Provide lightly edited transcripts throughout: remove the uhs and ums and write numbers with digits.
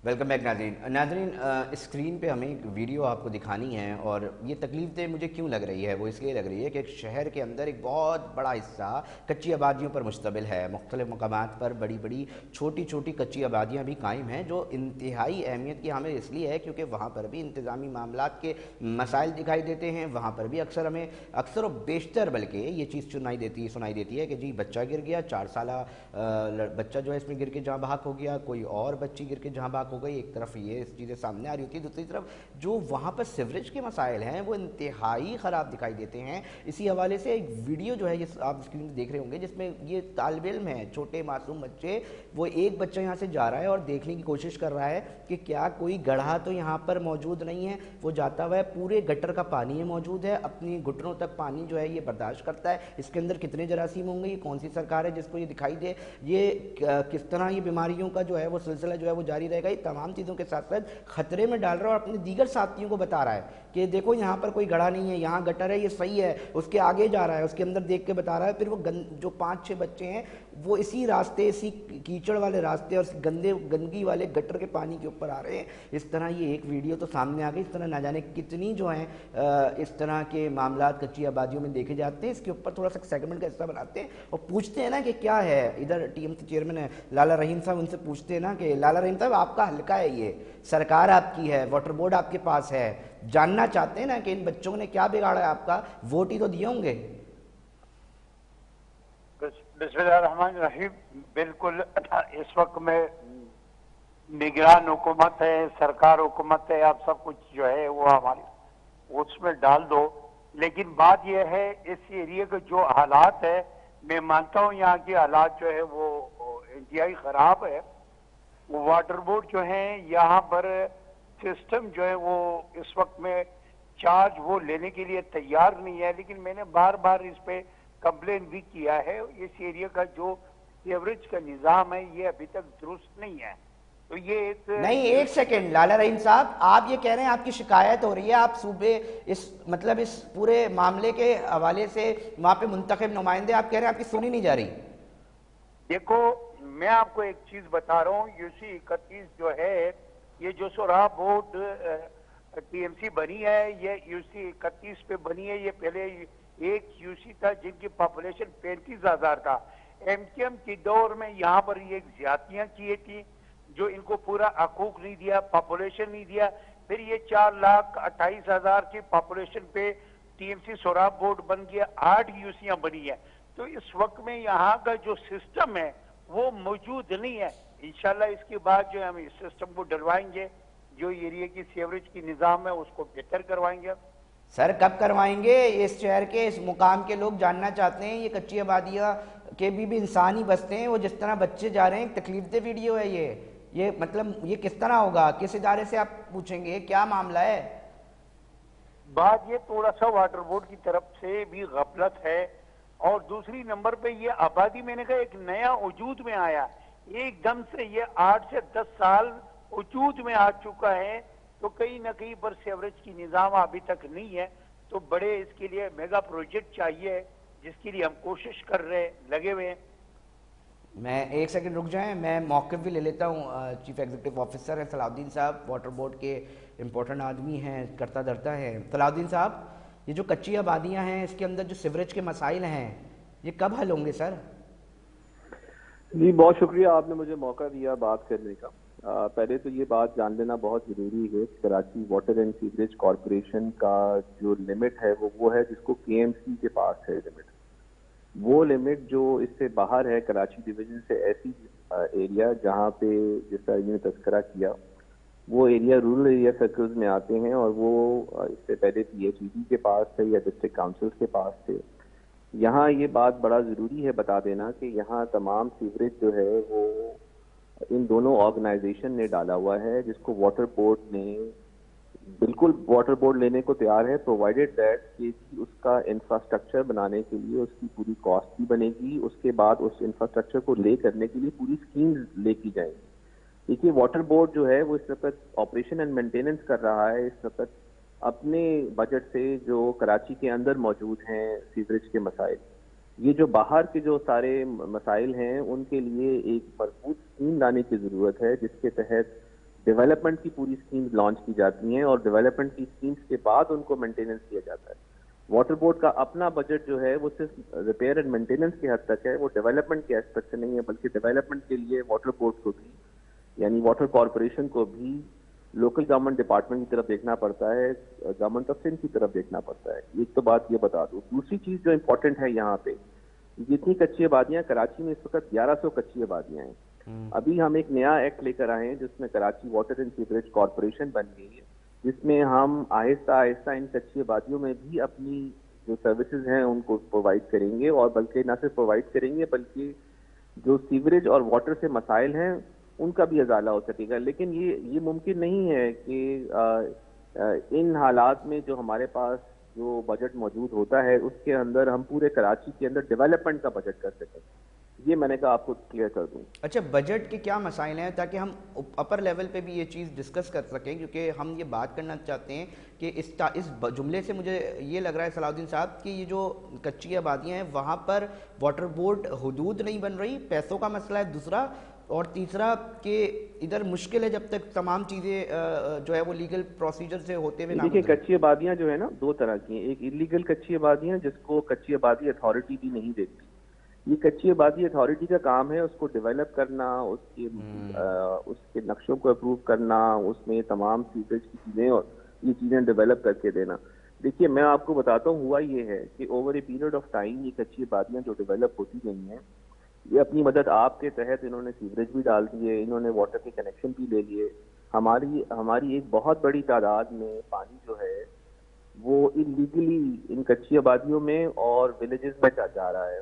Welcome back नाजरीन। नाजरीन, screen पे हमें एक वीडियो आपको दिखानी है और ये तकलीफ दे मुझे क्यों लग रही है, वो इसलिए लग रही है कि एक शहर के अंदर एक बहुत बड़ा हिस्सा कच्ची आबादियों पर मुश्तमिल है। मुख्तलिफ मकामात पर बड़ी बड़ी छोटी छोटी कच्ची आबादियाँ भी कायम हैं, जो इंतहाई अहमियत की हमें इसलिए है क्योंकि वहाँ पर भी इंतज़ामी मामलात के मसाइल दिखाई देते हैं। वहाँ पर भी अक्सर और बेशतर बल्कि ये चीज़ सुनाई देती है कि जी बच्चा गिर गया, 4 साल बच्चा जो है इसमें गिर के जहाँ बहक हो गया, कोई और बच्ची गिर के जहाँ बहक हो गई। एक तरफ ये चीज़ें सामने आ रही होती है, दूसरी तरफ जो वहाँ पर सिवरेज के मसाइल हैं वो इंतहाई ख़राब दिखाई देते हैं। इसी हवाले से एक वीडियो जो है ये आप स्क्रीन पर देख रहे होंगे, जिसमें ये तालिब इल्म है, छोटे मासूम बच्चे, वो एक बच्चा यहाँ से जा रहा है और देखने की कोशिश कर रहा है कि क्या कोई गड्ढा तो यहाँ पर मौजूद नहीं है। वो जाता हुआ है, पूरे गटर का पानी है मौजूद है, अपनी घुटनों तक पानी जो है ये बर्दाश्त करता है। इसके अंदर कितने जरासीम होंगे, ये कौन सी सरकार है जिसको ये दिखाई दे, ये किस तरह ये बीमारियों का जो है वो सिलसिला जो है वो जारी रहेगा। ये तमाम चीज़ों के साथ साथ खतरे में डाल रहा है और अपने दीगर साथियों को बता रहा है कि देखो यहाँ पर कोई गड्ढा नहीं है, यहाँ गटर है, ये सही है। उसके आगे जा रहा है, उसके अंदर देख के बता रहा है। फिर वो जो 5-6 बच्चे हैं वो इसी रास्ते, इसी कीचड़ वाले रास्ते और गंदगी वाले गटर के पानी के ऊपर आ रहे हैं। इस तरह ये एक वीडियो तो सामने आ गई, इस तरह ना जाने कितनी जो है इस तरह के मामलात कच्ची आबादियों में देखे जाते हैं। इसके ऊपर थोड़ा सा सेगमेंट का हिस्सा बनाते हैं और पूछते हैं ना कि क्या है। इधर टीएमसी चेयरमैन है लाला रहीम साहब, उनसे पूछते हैं ना कि लाला रहीम साहब आपका हल्का है, ये सरकार आपकी है, वाटर बोर्ड आपके पास है, जानना चाहते हैं ना कि इन बच्चों ने क्या बिगाड़ा है आपका, वोट ही तो दिए होंगे। बिस्मिल्लाहिर्रहमानिर्रहीम। बिल्कुल इस वक्त में निगरान हुकूमत है, सरकार हुकूमत है, आप सब कुछ जो है वो हमारी उसमें डाल दो। लेकिन बात यह है इस एरिया के जो हालात है, मैं मानता हूँ यहाँ के हालात जो है वो इंतहाई खराब है। वो वाटर बोर्ड जो है यहाँ पर सिस्टम जो है वो इस वक्त में चार्ज वो लेने के लिए तैयार नहीं है। लेकिन मैंने बार बार इस पे कंप्लेन भी किया है। इस एरिया का जो सीवरेज का निजाम है ये अभी तक दुरुस्त नहीं है। तो ये एक सेकेंड लाला रहीम साहब, आप ये कह रहे हैं आपकी शिकायत हो रही है, आप सूबे इस पूरे मामले के हवाले से वहां पे मुंतखब नुमाइंदे, आप कह रहे हैं आपकी सुनी नहीं जा रही। देखो मैं आपको एक चीज बता रहा हूँ, यूसी 31 जो है, ये जो सोराब बोर्ड टीएमसी बनी है ये यूसी 31 पे बनी है। ये पहले एक यूसी था जिनकी पॉपुलेशन 35,000 था। एमकेएम के दौर में यहाँ पर ये ज्यादतियां की थी, जो इनको पूरा हकूक नहीं दिया, पॉपुलेशन नहीं दिया। फिर ये 4,28,000 की पॉपुलेशन पे टीएमसी सोराब बोर्ड बन गया, 8 यूसियां बनी है। तो इस वक्त में यहाँ का जो सिस्टम है वो मौजूद नहीं है। इंशाल्लाह इसके बाद जो है हम इस सिस्टम को डलवाएंगे, जो एरिया की सीवरेज की निज़ाम है उसको बेहतर करवाएंगे। सर कब करवाएंगे? इस शहर के, इस मुकाम के लोग जानना चाहते हैं। ये कच्ची आबादियाँ के भी इंसान ही बसते हैं, वो जिस तरह बच्चे जा रहे हैं, तकलीफ दे वीडियो है ये मतलब ये किस तरह होगा, किस इदारे से आप पूछेंगे, क्या मामला है? बात ये थोड़ा सा वाटर बोर्ड की तरफ से भी गफलत है और दूसरी नंबर पे ये आबादी मैंने कहा एक नया वजूद में आया, एकदम से ये 8 से 10 साल वजूद में आ चुका है। तो कहीं ना कहीं पर सीवरेज की निज़ाम अभी तक नहीं है। तो बड़े इसके लिए मेगा प्रोजेक्ट चाहिए जिसके लिए हम कोशिश कर रहे हैं, लगे हुए हैं। मैं एक सेकंड रुक जाएं, मैं मौक़िफ़ भी ले लेता हूं। चीफ एग्जीक्यूटिव ऑफिसर हैं सलाउद्दीन साहब, वाटर बोर्ड के इम्पोर्टेंट आदमी हैं, करता धरता है। सलाउद्दीन साहब, ये जो कच्ची आबादियां हैं इसके अंदर जो सीवरेज के मसाइल हैं ये कब हल होंगे सर? जी बहुत शुक्रिया, आपने मुझे मौका दिया बात करने का। पहले तो ये बात जान लेना बहुत ज़रूरी है कि Karachi water and sewerage corporation का जो लिमिट है वो है जिसको केएमसी के पास है लिमिट। वो लिमिट जो इससे बाहर है कराची डिवीजन से ऐसी एरिया जहाँ पे जैसा इन्होंने तस्करा किया, वो एरिया रूरल एरिया सर्कल्स में आते हैं और वो इससे पहले पीएचईडी के पास थे या डिस्ट्रिक्ट काउंसिल्स के पास थे। यहाँ ये बात बड़ा ज़रूरी है बता देना कि यहाँ तमाम सीवरेज जो है वो इन दोनों ऑर्गेनाइजेशन ने डाला हुआ है, जिसको वाटर बोर्ड ने बिल्कुल वाटर बोर्ड लेने को तैयार है, प्रोवाइडेड दैट कि उसका इंफ्रास्ट्रक्चर बनाने के लिए उसकी पूरी कॉस्ट भी बनेगी, उसके बाद उस इंफ्रास्ट्रक्चर को ले करने के लिए पूरी स्कीम्स लेकी जाएंगी। देखिए वाटर बोर्ड जो है वो इस वक्त ऑपरेशन एंड मेंटेनेंस कर रहा है इस वक्त अपने बजट से जो कराची के अंदर मौजूद हैं सीवरेज के मसाइल। ये जो बाहर के जो सारे मसाइल हैं उनके लिए एक मजबूत स्कीम लाने की ज़रूरत है जिसके तहत ڈیولپمنٹ کی پوری اسکیمز لانچ کی جاتی ہیں اور ڈیولپمنٹ کی اسکیمز کے بعد ان کو مینٹیننس کیا جاتا ہے. واٹر بورڈ کا اپنا بجٹ جو ہے وہ صرف ریپیئر اینڈ مینٹیننس کے حد تک ہے, وہ ڈیولپمنٹ کے ایسپیکٹ سے نہیں ہے, بلکہ ڈیولپمنٹ کے لیے واٹر بورڈ کو بھی یعنی واٹر کارپوریشن کو بھی لوکل گورنمنٹ ڈپارٹمنٹ کی طرف دیکھنا پڑتا ہے, گورنمنٹ آف سندھ کی طرف دیکھنا پڑتا ہے. ایک تو بات یہ بتا دوں. دوسری چیز جو امپورٹنٹ ہے یہاں پہ, جتنی کچی آبادیاں کراچی میں اس وقت 1100 کچی آبادیاں ہیں. ابھی ہم ایک نیا ایکٹ لے کر آئے ہیں جس میں Karachi water and sewerage corporation بن گئی ہے, جس میں ہم آہستہ آہستہ ان کچی آبادیوں میں بھی اپنی جو سروسز ہیں ان کو پرووائڈ کریں گے, اور بلکہ نہ صرف پرووائڈ کریں گے بلکہ جو سیوریج اور واٹر سے مسائل ہیں ان کا بھی ازالہ ہو سکے گا. لیکن یہ ممکن نہیں ہے کہ ان حالات میں جو ہمارے پاس جو بجٹ موجود ہوتا ہے اس کے اندر ہم پورے کراچی کے اندر ڈیولپمنٹ کا بجٹ کر سکیں. یہ میں نے کہا آپ کو کلیئر کر دوں. اچھا, بجٹ کے کیا مسائل ہیں تاکہ ہم اپر لیول پہ بھی یہ چیز ڈسکس کر سکیں, کیونکہ ہم یہ بات کرنا چاہتے ہیں کہ اس جملے سے مجھے یہ لگ رہا ہے صلاح الدین صاحب کہ یہ جو کچی آبادیاں ہیں وہاں پر واٹر بورڈ حدود نہیں بن رہی, پیسوں کا مسئلہ ہے دوسرا, اور تیسرا کہ ادھر مشکل ہے جب تک تمام چیزیں جو ہے وہ لیگل پروسیجر سے ہوتے ہوئے. دیکھیے کچی آبادیاں جو ہے نا دو طرح کی ہیں. ایک انلیگل کچی آبادیاں جس کو کچی آبادی اتھارٹی بھی نہیں دیکھتی. یہ کچی آبادی اتھارٹی کا کام ہے اس کو ڈیولپ کرنا, اس کے نقشوں کو اپروو کرنا, اس میں تمام سیوریج کی چیزیں اور یہ چیزیں ڈیولپ کر کے دینا. دیکھیے میں آپ کو بتاتا ہوں, ہوا یہ ہے کہ over a period of time یہ کچی آبادیاں جو ڈیولپ ہوتی گئی ہیں یہ اپنی مدد آپ کے تحت انہوں نے سیوریج بھی ڈال دیے, انہوں نے واٹر کے کنیکشن بھی لے لیے. ہماری ایک بہت بڑی تعداد میں پانی جو ہے وہ انلیگلی ان کچی آبادیوں میں اور ولیجز میں جا رہا ہے,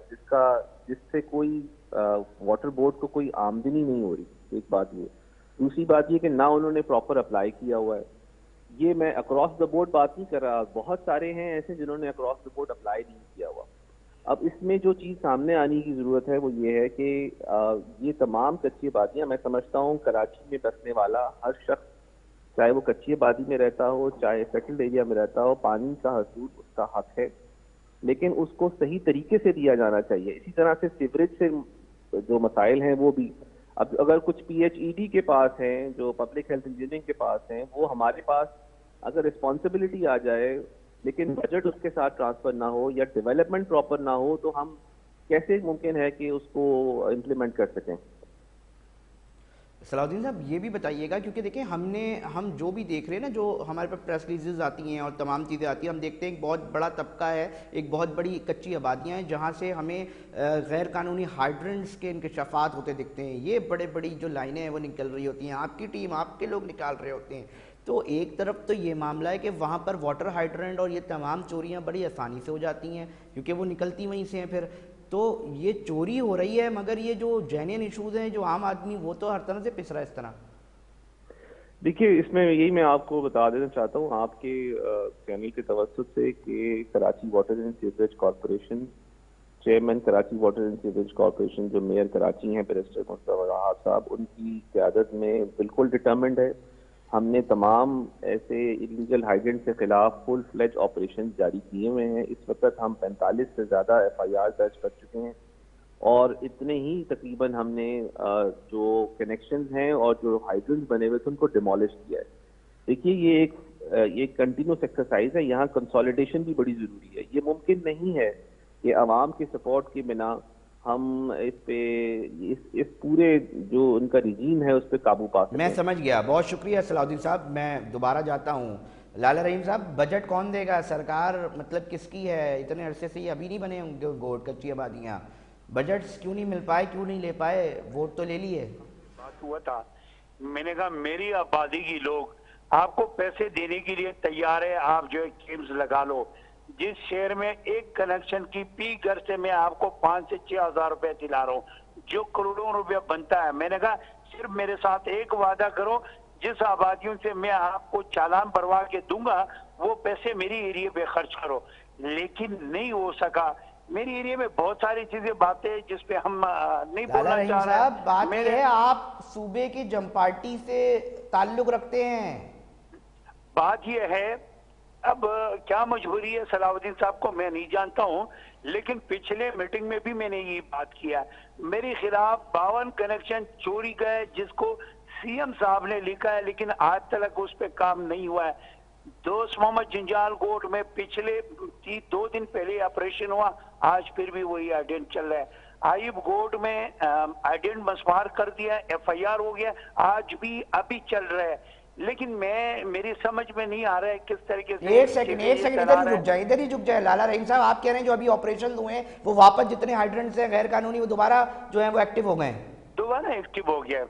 جس سے کوئی واٹر بورڈ کو کوئی آمدنی نہیں ہو رہی. ایک بات یہ. دوسری بات یہ کہ نہ انہوں نے پراپر اپلائی کیا ہوا ہے. یہ میں اکراس دا بورڈ بات نہیں کر رہا, بہت سارے ہیں ایسے جنہوں نے اکراس دا بورڈ اپلائی نہیں کیا ہوا. اب اس میں جو چیز سامنے آنے کی ضرورت ہے وہ یہ ہے کہ یہ تمام کچی آبادیاں, میں سمجھتا ہوں کراچی میں بسنے والا ہر شخص چاہے وہ کچی آبادی میں رہتا ہو چاہے سیٹلڈ ایریا میں رہتا ہو, پانی کا حصول اس کا حق ہے, لیکن اس کو صحیح طریقے سے دیا جانا چاہیے. اسی طرح سے سیوریج سے جو مسائل ہیں وہ بھی, اب اگر کچھ پی ایچ ای ڈی کے پاس ہیں جو پبلک ہیلتھ انجینئرنگ کے پاس ہیں, وہ ہمارے پاس اگر رسپانسبلٹی آ جائے لیکن بجٹ اس کے ساتھ ٹرانسفر نہ ہو یا ڈیولپمنٹ پراپر نہ ہو تو ہم کیسے ممکن ہے کہ اس کو امپلیمنٹ کر سکیں. صلاح الدین صاحب یہ بھی بتائیے گا, کیونکہ دیکھیں ہم جو بھی دیکھ رہے ہیں نا, جو ہمارے پاس پریس ریلیزز آتی ہیں اور تمام چیزیں آتی ہیں, ہم دیکھتے ہیں ایک بہت بڑا طبقہ ہے, ایک بہت بڑی کچی آبادیاں ہیں جہاں سے ہمیں غیر قانونی ہائیڈرنٹس کے انکشافات ہوتے دکھتے ہیں. یہ بڑی جو لائنیں ہیں وہ نکل رہی ہوتی ہیں, آپ کی ٹیم آپ کے لوگ نکال رہے ہوتے ہیں. تو ایک طرف تو یہ معاملہ ہے کہ وہاں پر واٹر ہائیڈرنٹ اور یہ تمام چوریاں بڑی آسانی سے ہو جاتی ہیں کیونکہ وہ نکلتی وہیں سے ہیں. پھر تو یہ چوری ہو رہی ہے, مگر یہ جو جینین ایشوز ہیں جو عام آدمی وہ تو ہر طرح سے پس رہا ہے اس طرح. دیکھیے اس میں یہی میں آپ کو بتا دینا چاہتا ہوں آپ کے چینل کے توسط سے کہ Karachi water and sewerage corporation, chairman Karachi water and sewerage corporation جو میئر کراچی ہیں بیرسٹر مصطفیٰ وہاب صاحب, ان کی قیادت میں بالکل ڈٹرمنڈ ہے. ہم نے تمام ایسے انلیگل ہائیڈرنٹ کے خلاف فل فلیج آپریشن جاری کیے ہوئے ہیں. اس وقت ہم 45 سے زیادہ ایف آئی آر درج کر چکے ہیں اور اتنے ہی تقریباً ہم نے جو کنیکشنز ہیں اور جو ہائیڈرنٹس بنے ہوئے تھے ان کو ڈیمولش کیا ہے. دیکھیے یہ ایک کنٹینیوس ایکسرسائز ہے, یہاں کنسالیڈیشن بھی بڑی ضروری ہے. یہ ممکن نہیں ہے کہ عوام کی سپورٹ کی بنا ہم اس پہ اس پورے جو ان کا رجیم ہے اس پہ قابو پا سکیں. میں سمجھ گیا, بہت شکریہ صلاح الدین صاحب. میں دوبارہ جاتا ہوں. لالا رحیم صاحب, بجٹ کون دے گا؟ سرکار مطلب کس کی ہے؟ اتنے عرصے سے یہ ابھی نہیں بنے ہوں گے گوٹ کچی آبادیاں, بجٹس کیوں نہیں مل پائے, کیوں نہیں لے پائے؟ ووٹ تو لے لیے. بات ہوا تھا, میں نے کہا میری آبادی کی لوگ آپ کو پیسے دینے کے لیے تیار ہے, آپ جو اسکیمز لگا لو. جس شہر میں ایک کنیکشن کی پی گھر سے میں آپ کو 5 سے 6 ہزار روپے دلا رہا ہوں, جو کروڑوں روپے بنتا ہے. میں نے کہا صرف میرے ساتھ ایک وعدہ کرو, جس آبادیوں سے میں آپ کو چالان بھروا کے دوں گا وہ پیسے میری ایریا پہ خرچ کرو. لیکن نہیں ہو سکا. میری ایریا میں بہت ساری چیزیں باتیں جس پہ ہم نہیں بولنا چاہ رہے ہیں. بات یہ ہے آپ صوبے کی جم پارٹی سے تعلق رکھتے ہیں. بات یہ ہے, اب کیا مجبوری ہے صلاح الدین صاحب کو میں نہیں جانتا ہوں, لیکن پچھلے میٹنگ میں بھی میں نے یہ بات کیا, میرے خلاف 52 کنیکشن چوری گئے جس کو सीएम साहब ने लिखा है, लेकिन आज तक उस पर काम नहीं हुआ है। दोस्त मोहम्मद जंजाल कोट में पिछले 2 दिन पहले ऑपरेशन हुआ, आज फिर भी वही आइडेंट चल रहा है। आयुब गोड में आइडेंट मसमार कर दिया, FIR हो गया, आज भी अभी चल रहा है। लेकिन मेरी समझ में नहीं आ रहा है किस तरीके से। एक सेकंड इधर ही रुक जाए लाला रहीम साहब, आप कह रहे हैं जो अभी ऑपरेशन हुए हैं वो वापस जितने हाइड्रेंट्स हैं गैर कानूनी वो दोबारा जो है वो एक्टिव हो गए हैं? दोबारा एक्टिव हो गया।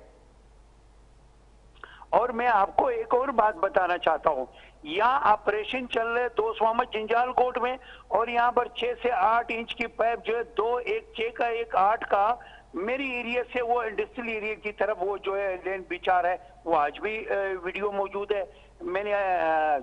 और मैं आपको एक और बात बताना चाहता हूँ, यहाँ ऑपरेशन चल रहे दोस्त मोहम्मद जंजाल कोट में, और यहाँ पर 6 से 8 इंच की पाइप जो है, 2 एक 6 का एक 8 का, मेरी एरिया से वो इंडस्ट्रियल एरिया की तरफ वो जो है लेन बिचार है, वो आज भी वीडियो मौजूद है। मैंने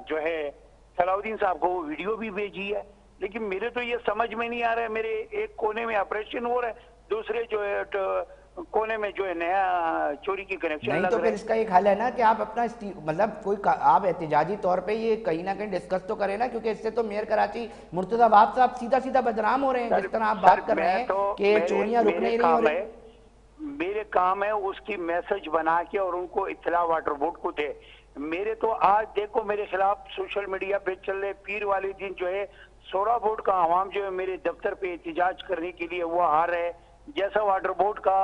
जो है सलाउद्दीन साहब को वो वीडियो भी भेजी है। लेकिन मेरे तो ये समझ में नहीं आ रहा है, मेरे एक कोने में ऑपरेशन हो रहा है, दूसरे जो है कोने में जो है नया चोरी की कनेक्शन नहीं। तो फिर इसका एक हल है ना कि आप अपना मतलब कोई आप एहतिजाजी तौर पे ये कहीं ना कहीं डिस्कस तो करें ना, क्योंकि इससे तो मेयर कराची मुर्तजा वाब साहब सीधा सीधा बदनाम हो रहे हैं जिस तरह आप बात कर रहे हैं कि चोरियां रुक नहीं रही हो रही। मेरे काम है उसकी मैसेज बना के और उनको इत्तला वाटर बोर्ड को दे। मेरे तो आज देखो मेरे खिलाफ सोशल मीडिया पे चल रहे, पीर वाले दिन जो है सोरा बोर्ड का आवाम जो है मेरे दफ्तर पे एहतिजाज करने के लिए वो आ रहे, जैसा वाटर बोर्ड का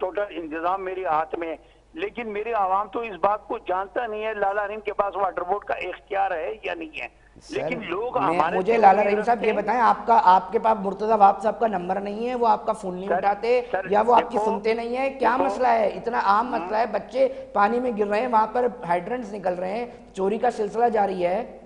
टोटल इंतजाम मेरे हाथ में। लेकिन मेरे आवाम तो इस बात को जानता नहीं है लाला रहीम के पास वाटर बोर्ड का इख्तियार है या नहीं है। लेकिन लोग मुझे लाला रहीम साहब ये बताएं, आपके पास मुर्तजा वाब साहब का नंबर नहीं है, वो आपका फोन नहीं उठाते या वो आपकी सुनते नहीं है? क्या मसला है? इतना आम मसला है, बच्चे पानी में गिर रहे हैं, वहां पर हाइड्रेंट्स निकल रहे हैं, चोरी का सिलसिला जारी है।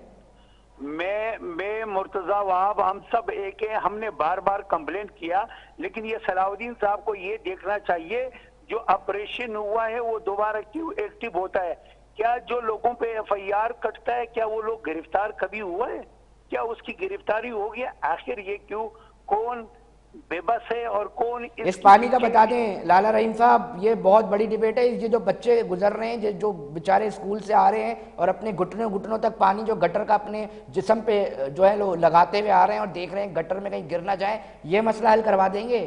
मैं मुर्तजा वहाब हम सब एक है, हमने बार बार कंप्लेंट किया, लेकिन ये सलाउद्दीन साहब को ये देखना चाहिए जो ऑपरेशन हुआ है वो दोबारा क्यों एक्टिव होता है। क्या जो लोगों पे FIR कटता है क्या वो लोग गिरफ्तार कभी हुआ है? क्या उसकी गिरफ्तारी हो गया? आखिर ये क्यों, कौन बेबस है और कौन इस पानी का बता दें लाला रहीम साहब, ये बहुत बड़ी डिबेट है। ये जो बच्चे गुजर रहे हैं, जो बेचारे स्कूल से आ रहे हैं और अपने घुटनों तक पानी जो गटर का अपने जिस्म पे जो है लोग लगाते हुए आ रहे हैं और देख रहे हैं गटर में कहीं गिर ना जाए, ये मसला हल करवा देंगे?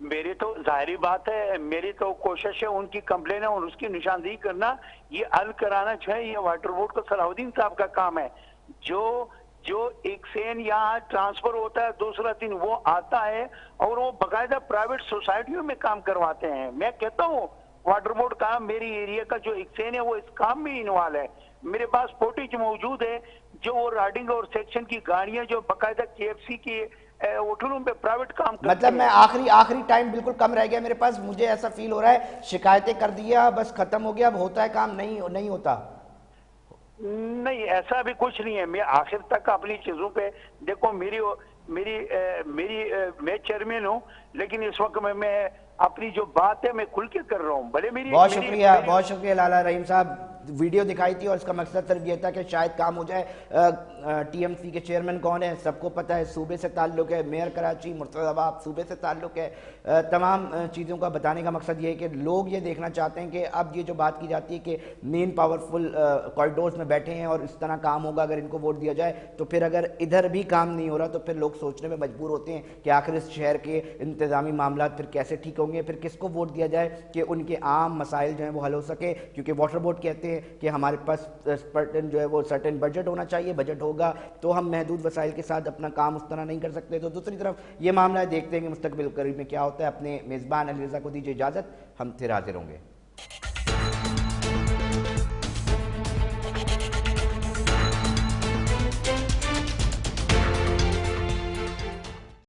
मेरी तो जाहिर बात है, मेरी तो कोशिश है उनकी कंप्लेन है और उसकी निशानदेही करना, ये हल कराना जो है ये वाटर बोर्ड का सलाउद्दीन साहब का काम है। जो एक सेन यहाँ ट्रांसफर होता है, दूसरा दिन वो आता है और वो बकायदा प्राइवेट सोसाइटियों में काम करवाते हैं। मैं कहता हूँ वाटर बोर्ड का, मेरी एरिया का जो एक सेन है वो इस काम में इन्वॉल्व है। मेरे पास फुटेज मौजूद है जो वो राइडिंग और सेक्शन की गाड़ियां जो बकायदा KFC की होटलों पे प्राइवेट काम करते मतलब मैं आखिरी टाइम बिल्कुल कम रह गया मेरे पास, मुझे ऐसा फील हो रहा है शिकायतें कर दिया बस खत्म हो गया, अब होता है काम? नहीं होता। नहीं, ऐसा भी कुछ नहीं है। मैं आखिर तक अपनी चीजों पे देखो, मैं चेयरमैन हूँ, लेकिन इस वक्त मैं अपनी जो बात है मैं खुल के कर रहा हूँ। भले मेरी बहुत शुक्रिया लाला रहीम साहब, वीडियो दिखाई थी और इसका मकसद सिर्फ ये था कि शायद काम हो जाए। TMC के चेयरमैन कौन है सबको पता है, सूबे से ताल्लुक़ है, मेयर कराची मुर्तज़ा वाब सूबे से ताल्लुक़ है। तमाम चीज़ों का बताने का मकसद ये है कि लोग ये देखना चाहते हैं कि अब ये जो बात की जाती है कि मेन पावरफुल कॉरिडोर्स में बैठे हैं और इस तरह काम होगा अगर इनको वोट दिया जाए, तो फिर अगर इधर भी काम नहीं हो रहा तो फिर लोग सोचने में मजबूर होते हैं कि आखिर इस शहर के इंतज़ामी मामला फिर कैसे ठीक होंगे, फिर किसको वोट दिया जाए कि उनके आम मसाइल जो हैं वो हल हो सके। क्योंकि वाटर बोर्ड कहते हैं कि हमारे पास जो है वो सर्टेन बजट होना चाहिए, बजट होगा तो हम महदूद वसाइल के साथ अपना काम उस तरह नहीं कर सकते। तो दूसरी तरफ ये मामला देखते हैं कि मुस्तकबिल करीब में क्या होता है। अपने मेज़बान अली रज़ा को दीजिए इजाज़त, हम फिर हाजिर होंगे।